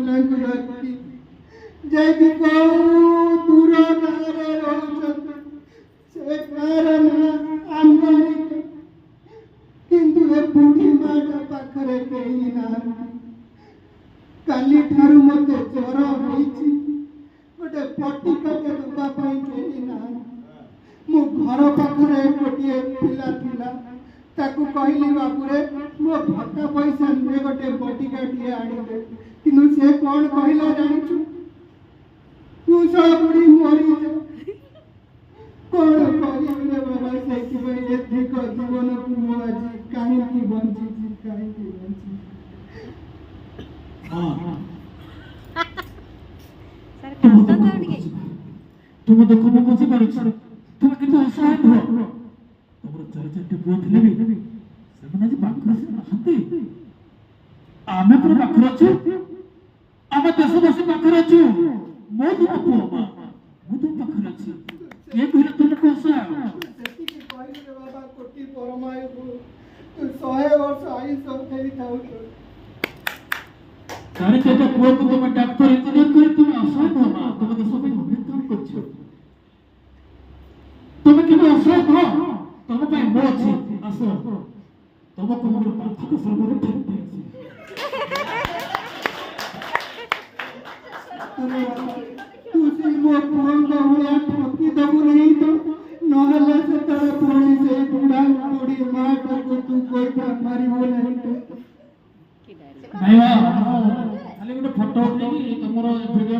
को धरती जैकी को दूर गारे रोचत से कारण अमेरिका किंतु ए बुढ़ी माटा पाखरे कहीं ना काली ठारू मते ज्वर होईची गोटे पटिकाटे दबा पाई कहीं ना मो घर पाखरे गोटे पिला थिला ताकू कहली बापुरे मो भत्ता पैसा नुहे गोटे बटिकाटे आनिले किंतु से कौन कहला जानिछु तू सब बुढ़ी मरी जा कौन करिबे रे बाबा सेठी भाई एथिक जीवन को मो आज काहे की बंची काहे की बंची हां सर कांदा काट के तुम देखो मो बुझी पारुछ तुम कितो असहाय हो तमरो चार चारटे पुआ थिले भी सेमना जे पाखर से नहंती आमे पर पाखर अछु आमे देशवासी पाखर अछु मो तुम पुआ मा मो तुम पाखर अछि के कहले तुमको असहाय सेठी के कहली रे बाबा कोटी परमायु तू 100 वर्ष आयुष फेरी थाउ चार चारटे पुआ को तुम डॉक्टर इंजीनियर करे तुम असहाय हो मा तुम देश में बहुत काम करछो तुम के असहाय हो तुम पे मो अछि आसो तुमको मोर पाथक सर्वरे ठक तू से मो फोन का हुआ ठकी दबु नहीं तो नहले से तेरे पुणी से बुढ़ा बुढ़ी मां को तू कोई का मारी हो नहीं तो नहीं खाली गोटे फोटो उठेगी तुमरो वीडियो